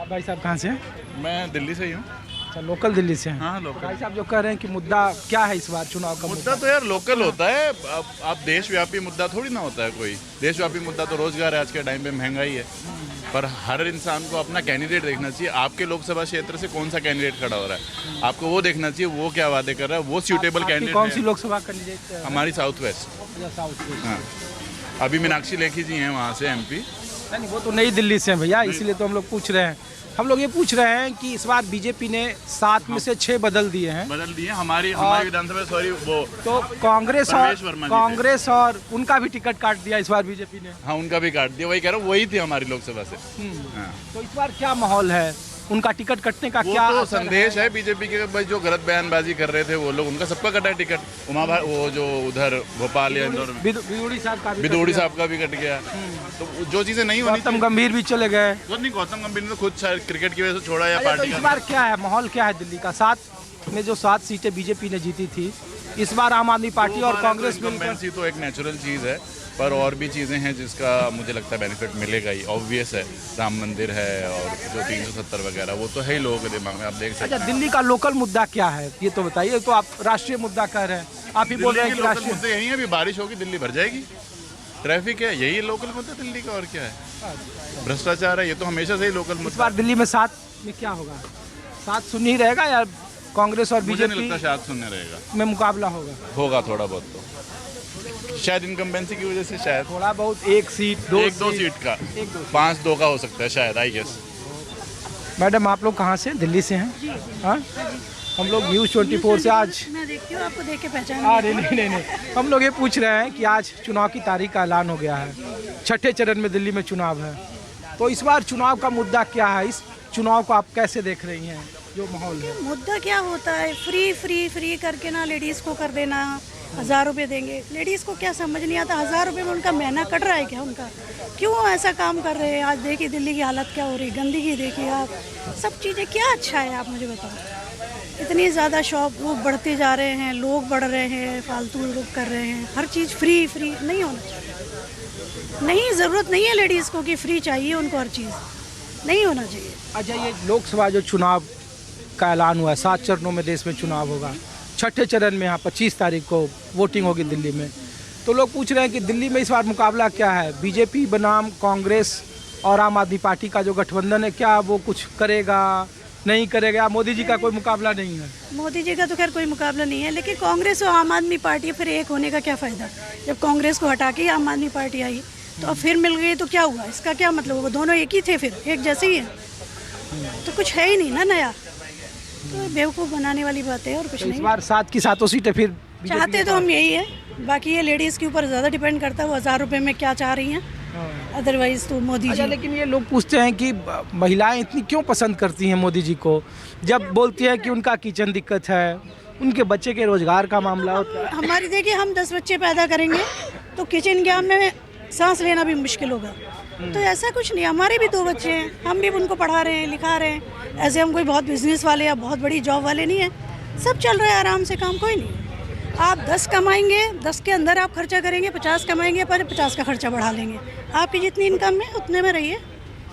आप भाई साहब कहाँ से हैं? मैं दिल्ली से ही हूँ। अच्छा, लोकल दिल्ली से हैं। हाँ, लोकल। भाई साहब जो कह रहे हैं कि मुद्दा क्या है इस बार चुनाव का मुद्दा तो यार लोकल होता है। अब देशव्यापी मुद्दा थोड़ी ना होता है कोई। देशव्यापी मुद्दा तो रोजगार है, आज के टाइम पे महंगाई है। पर हर इंसान को अपना कैंडिडेट देखना चाहिए। आपके लोकसभा क्षेत्र से कौन सा कैंडिडेट खड़ा हो रहा है, आपको वो देखना चाहिए, वो क्या वादे कर रहा है, वो सूटेबल आपकी कैंडिडेट कौन सी है। लोकसभा कैंडिडेट? हमारी साउथ वेस्ट। South west. हाँ, अभी मीनाक्षी लेखी जी हैं वहाँ से MP। नहीं, वो तो नई दिल्ली से हैं भैया, इसलिए तो हम लोग पूछ रहे हैं। हम लोग ये पूछ रहे हैं कि इस बार बीजेपी ने 7 में से 6 बदल दिए हैं। बदल दिए हमारी विधानसभा, सॉरी वो तो कांग्रेस परवेश वर्मा जी थे। कांग्रेस और उनका भी टिकट काट दिया इस बार बीजेपी ने। हाँ, उनका भी काट दिया। वही कह रहा हूँ, वही थी हमारी लोकसभा से। हाँ। तो इस बार क्या माहौल है, उनका टिकट कटने का वो क्या तो असर संदेश है बीजेपी के। भाई जो गलत बयानबाजी कर रहे थे वो लोग, उनका सबका कटा है टिकट। वो जो उधर भोपाल या इंदौर में बिदुड़ी साहब का भी बिदोड़ी साहब का भी कट गया। तो जो चीजें नहीं होनी गौतम गंभीर भी चले गए। कुछ नहीं, गौतम गंभीर ने तो खुद शायद क्रिकेट की वजह से छोड़ा या अच्छा, तो पार्टी इस का। बार क्या है माहौल, क्या है दिल्ली का? 7 में जो 7 सीटें बीजेपी ने जीती थी, इस बार आम आदमी पार्टी और कांग्रेस मिलकर। इनकम्बेंसी तो एक नेचुरल चीज़ है, पर और भी चीज़ें हैं जिसका मुझे लगता है बेनिफिट मिलेगा ही। ऑब्वियस है, राम मंदिर है और जो 370 वगैरह, वो तो है ही लोगों के दिमाग में, आप देख सकते अच्छा, हैं। दिल्ली का लोकल मुद्दा क्या है ये तो बताइए। तो आप राष्ट्रीय मुद्दा कह रहे हैं, आप ही बोल रहे हैं कि लोकल राष्ट्रीय। मुद्दे यही है, अभी बारिश होगी दिल्ली भर जाएगी, ट्रैफिक है, यही लोकल मुद्दा दिल्ली का। और क्या है, भ्रष्टाचार है, ये तो हमेशा से ही लोकल इस मुद्दा। बार दिल्ली में 7 में क्या होगा? 7 शून्य ही रहेगा या कांग्रेस और मुझे नहीं बीजेपी लगता शायद सुनने रहेगा, में मुकाबला होगा? होगा थोड़ा बहुत तो, शायद इनकम्बेंसी की वजह से, शायद थोड़ा बहुत, 1 सीट 2 सीट का, 1-2 5-2 का हो सकता है शायद, आई गेस। मैडम आप लोग कहाँ से? दिल्ली से हैं? हाँ, हम लोग न्यूज़ 24 से आज। मैं देखती हूँ, आपको देख के पहचान। अरे नहीं, हम लोग ये पूछ रहे हैं कि आज चुनाव की तारीख का ऐलान हो गया है, 6ठे चरण में दिल्ली में चुनाव है। तो इस बार चुनाव का मुद्दा क्या है? इस चुनाव को आप कैसे देख रही हैं, जो माहौल है? मुद्दा क्या होता है, फ्री फ्री फ्री करके ना लेडीज़ को कर देना, 1000 रुपये देंगे। लेडीज़ को क्या समझ नहीं आता, 1000 रुपये में उनका महीना कट रहा है क्या उनका? क्यों ऐसा काम कर रहे हैं? आज देखिए दिल्ली की हालत क्या हो रही, गंदगी देखिए आप, सब चीज़ें। क्या अच्छा है आप मुझे बताओ? इतनी ज़्यादा शॉप वो बढ़ते जा रहे हैं, लोग बढ़ रहे हैं, फालतू लोग कर रहे हैं, हर चीज़ फ्री फ्री नहीं होना चाहिए। नहीं, ज़रूरत नहीं है लेडीज़ को कि फ्री चाहिए उनको, हर चीज़ नहीं होना चाहिए। अच्छा, ये लोकसभा जो चुनाव का ऐलान हुआ है, 7 चरणों में देश में चुनाव होगा, 6ठे चरण में यहाँ 25 तारीख को वोटिंग होगी दिल्ली में। तो लोग पूछ रहे हैं कि दिल्ली में इस बार मुकाबला क्या है? बीजेपी बनाम कांग्रेस और आम आदमी पार्टी का जो गठबंधन है, क्या वो कुछ करेगा, नहीं करेगा? मोदी जी का कोई मुकाबला नहीं है? मोदी जी का तो खैर कोई मुकाबला नहीं है, लेकिन कांग्रेस और आम आदमी पार्टी फिर एक होने का क्या फ़ायदा? जब कांग्रेस को हटा के आम आदमी पार्टी आई तो अब फिर मिल गई तो क्या हुआ? इसका क्या मतलब? वो दोनों एक ही थे, फिर एक जैसे ही हैं, तो कुछ है ही नहीं ना नया। तो बेवकूफ़ बनाने वाली बात है और कुछ तो इस नहीं। बार 7 की 7 सीटें फिर BJP चाहते के तो हम यही है, बाकी ये लेडीज़ के ऊपर ज़्यादा डिपेंड करता है, वो 1000 रुपये में क्या चाह रही हैं। अदरवाइज़ तो मोदी अच्छा, जी। लेकिन ये लोग पूछते हैं कि महिलाएं इतनी क्यों पसंद करती हैं मोदी जी को, जब बोलती है कि उनका किचन दिक्कत है, उनके बच्चे के रोजगार का मामला होता है। हमारी देखिए, हम 10 बच्चे पैदा करेंगे तो किचन गैप में सांस लेना भी मुश्किल होगा। तो ऐसा कुछ नहीं, हमारे भी 2 बच्चे हैं, हम भी उनको पढ़ा रहे हैं, लिखा रहे हैं। ऐसे हम कोई बहुत बिजनेस वाले या बहुत बड़ी जॉब वाले नहीं हैं, सब चल रहा है आराम से, काम कोई नहीं। आप 10 कमाएंगे, 10 के अंदर आप खर्चा करेंगे, 50 कमाएंगे, पर 50 का खर्चा बढ़ा लेंगे। आपकी जितनी इनकम है उतने में रहिए,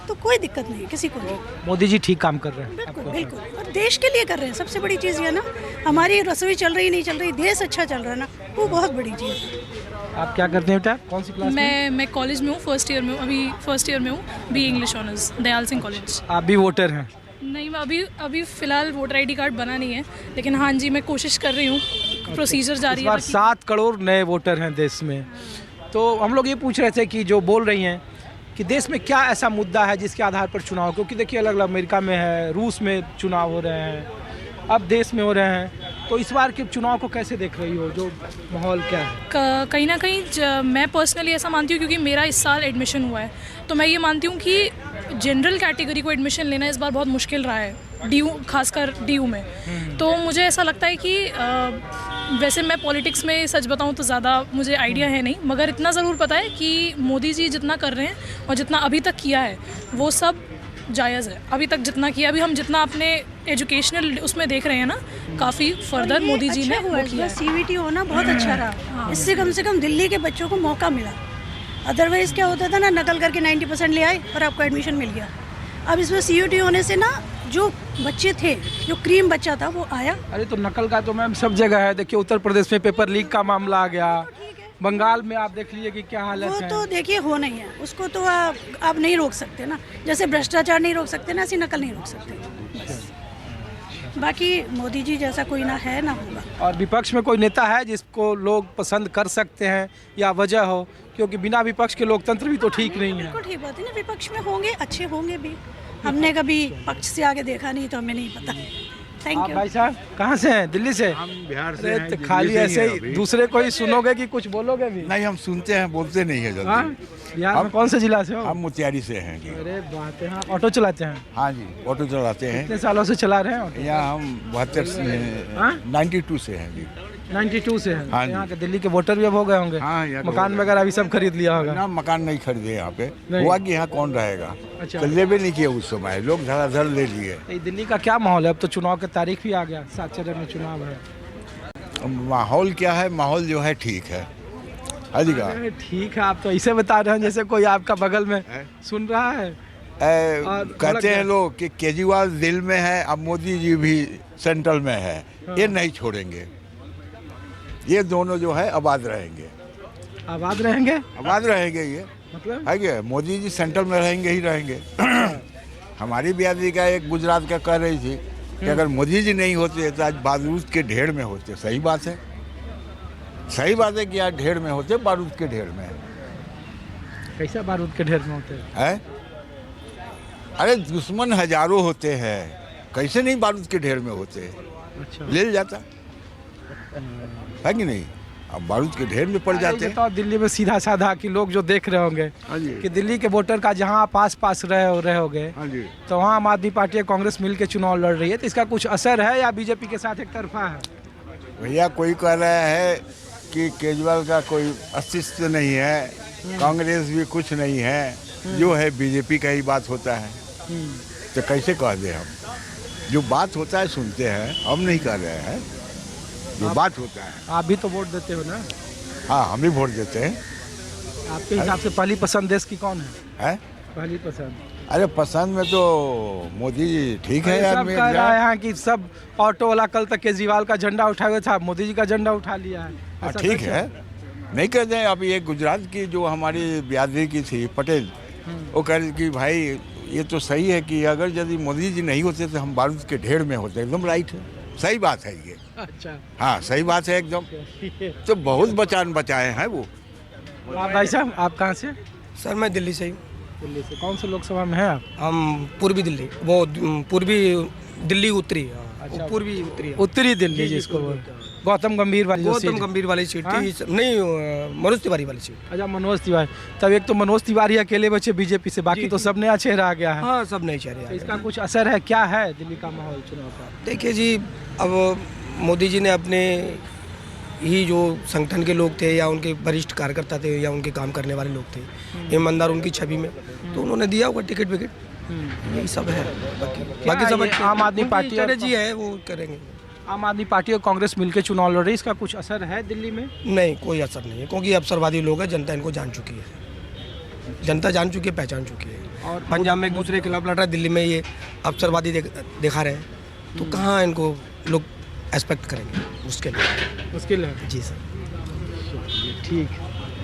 तो कोई दिक्कत नहीं है किसी को नहीं। मोदी जी ठीक काम कर रहे हैं। बिल्कुल बिल्कुल, और देश के लिए कर रहे हैं। सबसे बड़ी चीज़ ये ना, हमारी रसोई चल रही नहीं चल रही, देश अच्छा चल रहा है ना, वो बहुत बड़ी चीज़ है। आप क्या करते हैं बेटा, कौन सी क्लास में? मैं कॉलेज में हूँ, फर्स्ट ईयर में हूँ, अभी फर्स्ट ईयर में हूँ, BA English honours, Dayal Singh college. आप भी वोटर हैं? नहीं, मैं अभी फ़िलहाल वोटर ID कार्ड बना नहीं है, लेकिन हाँ जी, मैं कोशिश कर रही हूँ, प्रोसीजर जारी इस बार है। 7 करोड़ नए वोटर हैं देश में। तो हम लोग ये पूछ रहे थे कि जो बोल रही हैं कि देश में क्या ऐसा मुद्दा है जिसके आधार पर चुनाव, क्योंकि देखिए अलग अलग अमेरिका में है, रूस में चुनाव हो रहे हैं, अब देश में हो रहे हैं। तो इस बार के चुनाव को कैसे देख रही हो, जो माहौल क्या है? कहीं ना कहीं मैं पर्सनली ऐसा मानती हूँ, क्योंकि मेरा इस साल एडमिशन हुआ है, तो मैं ये मानती हूँ कि जनरल कैटेगरी को एडमिशन लेना इस बार बहुत मुश्किल रहा है, DU खासकर DU में। तो मुझे ऐसा लगता है कि वैसे मैं पॉलिटिक्स में सच बताऊं तो ज़्यादा मुझे आइडिया है नहीं, मगर इतना ज़रूर पता है कि मोदी जी जितना कर रहे हैं और जितना अभी तक किया है वो सब जायज़ है। अभी तक जितना किया, अभी हम जितना अपने एजुकेशनल उसमें देख रहे हैं ना, काफ़ी फर्दर मोदी जी ने वो किया है। CVT होना बहुत अच्छा रहा, इससे कम से कम दिल्ली के बच्चों को मौका मिला। अदरवाइज़ क्या होता था ना, नकल करके 90% ले आए और आपको एडमिशन मिल गया। अब इसमें सीयूटी होने से ना जो बच्चे थे, जो क्रीम बच्चा था वो आया। अरे तो नकल का तो मैम सब जगह है। देखिए उत्तर प्रदेश में पेपर लीक का मामला आ गया, बंगाल में आप देख लीजिए कि क्या हालत वो है। तो देखिए हो नहीं है, उसको तो आप नहीं रोक सकते ना, जैसे भ्रष्टाचार नहीं रोक सकते ना, ऐसी नकल नहीं रोक सकते। बस। बाकी मोदी जी जैसा कोई ना है ना होगा। और विपक्ष में कोई नेता है जिसको लोग पसंद कर सकते हैं या वजह हो, क्योंकि बिना विपक्ष के लोकतंत्र भी तो ठीक नहीं है। बिल्कुल ठीक बात है ना, विपक्ष में होंगे, अच्छे होंगे भी। हमने कभी पक्ष से आगे देखा नहीं तो हमें नहीं पता। थैंक आप यू। भाई साहब कहाँ से हैं? दिल्ली से? हम बिहार से अरे हैं, तो दिल्ली खाली से ही ऐसे हैं ही अभी। दूसरे को ही सुनोगे कि कुछ बोलोगे भी? नहीं, हम सुनते हैं, बोलते नहीं है हाँ? जल्दी। बिहार में कौन से जिला से हो? हम मोतिहारी से हैं जी। अरे बात है, हाँ ऑटो चलाते हैं? हाँ जी, ऑटो चलाते हैं। कितने सालों से चला रहे हैं ऑटो? यहाँ हम 72 से हाँ? 92 से हैं जी। 92 से हैं। हाँ जी। यहाँ के दिल्ली के वोटर भी अब हो गए होंगे। हाँ, यहाँ के मकान वोटर। वगैरह भी सब खरीद लिया होगा। ना मकान नहीं खरीदे यहाँ पे। नहीं। हुआ कि यहाँ कौन रहेगा? अच्छा। तो ले भी नहीं किए उस समय, लोग धड़ाधड़ ले लिए। ये दिल्ली का क्या माहौल है? अब तो चुनाव की तारीख भी आ गया, 7 चरण में चुनाव है। माहौल क्या है? माहौल जो है ठीक है। हाँ जी का अरे ठीक है, आप तो ऐसे बता रहे हैं जैसे कोई आपका बगल में है? सुन रहा है। और कहते हैं अलग लोग कि केजरीवाल दिल में है, अब मोदी जी भी सेंट्रल में है, ये नहीं छोड़ेंगे। ये दोनों जो है आबाद रहेंगे, आबाद रहेंगे आबाद रहेंगे। ये मतलब? है क्या? मोदी जी सेंट्रल में रहेंगे ही रहेंगे। हमारी बिरादरी का एक गुजरात का कह रही थी कि अगर मोदी जी नहीं होते तो आज बारूद के ढेर में होते। सही बात है, सही बात है कि आज ढेर में होते, बारूद के ढेर में कैसा बारूद के ढेर में होते हैं? है। अरे दुश्मन हजारों होते हैं, कैसे नहीं बारूद के ढेर में होते? अच्छा। ले जाता है कि नहीं? अब बारूद के ढेर में पड़ जाते हैं। तो दिल्ली में सीधा साधा कि लोग जो देख रहे होंगे हाँ जी। कि दिल्ली के वोटर का जहाँ आप आस रहे होगे, हाँ जी। तो वहाँ आम आदमी पार्टी और कांग्रेस मिलकर चुनाव लड़ रही है, तो इसका कुछ असर है या बीजेपी के साथ एक तरफा है? भैया कोई कह रहा है कि केजरीवाल का कोई अस्तित्व नहीं है, कांग्रेस भी कुछ नहीं है, जो है बीजेपी का ही बात होता है। तो कैसे कह दें हम? जो बात होता है सुनते हैं, हम नहीं कह रहे हैं, जो बात होता है। आप भी तो वोट देते हो ना? हाँ, हम भी वोट देते हैं। आपके हिसाब से पहली पसंद देश की कौन है? है? पहली पसंद? अरे पसंद में तो मोदी जी ठीक है सब आदमी। कह रहा है यहाँ कि सब ऑटो वाला कल तक केजरीवाल का झंडा उठाए हुए था, मोदी जी का झंडा उठा लिया है। हाँ ऐसा ठीक कैसे? है, नहीं कहते हैं। अभी एक गुजरात की जो हमारी बिरादरी की थी पटेल, वो कह रही कि भाई ये तो सही है कि अगर यदि मोदी जी नहीं होते तो हम बारूद के ढेर में होते। एकदम राइट है, सही बात है ये। अच्छा। हाँ सही बात है एकदम। तो बहुत बचाए हैं वो। आप भाई साहब आप कहाँ से? सर मैं दिल्ली से ही हूँ। दिल्ली से। कौन से लोकसभा में है आप? हम पूर्वी दिल्ली, वो पूर्वी दिल्ली उत्तरी, अच्छा। पूर्वी उत्तरी, उत्तरी दिल्ली जिसको बोलते हैं। गौतम गंभीर वाली जो गौतम सीट। गंभीर वाली सीट हाँ? थी। नहीं, मनोज तिवारी वाली सीट। अच्छा मनोज तिवारी। तब एक तो मनोज तिवारी अकेले बचे बीजेपी से, बाकी तो सब नया चेहरा आ गया है। हाँ सब नहीं चाह तो रहे। इसका कुछ असर है? क्या है दिल्ली का माहौल चुनाव का? देखिए जी, अब मोदी जी ने अपने ही जो संगठन के लोग थे या उनके वरिष्ठ कार्यकर्ता थे या उनके काम करने वाले लोग थे, ईमानदार उनकी छवि में, तो उन्होंने दिया होगा टिकट विकेट। यही सब है। बाकी सब ये आम आदमी पार्टी और- जी है वो करेंगे। आम आदमी पार्टी और कांग्रेस मिलकर चुनाव लड़ रही है, इसका कुछ असर है दिल्ली में? नहीं, कोई असर नहीं है, क्योंकि अवसरवादी लोग हैं, जनता इनको जान चुकी है। जनता जान चुकी है, पहचान चुकी है। और पंजाब में एक दूसरे के खिलाफ लड़ रहा है, दिल्ली में ये अवसरवादी दिखा रहे हैं, तो कहाँ इनको लोग एक्सपेक्ट करेंगे? मुश्किल है। मुश्किल है। जी सर। ठीक।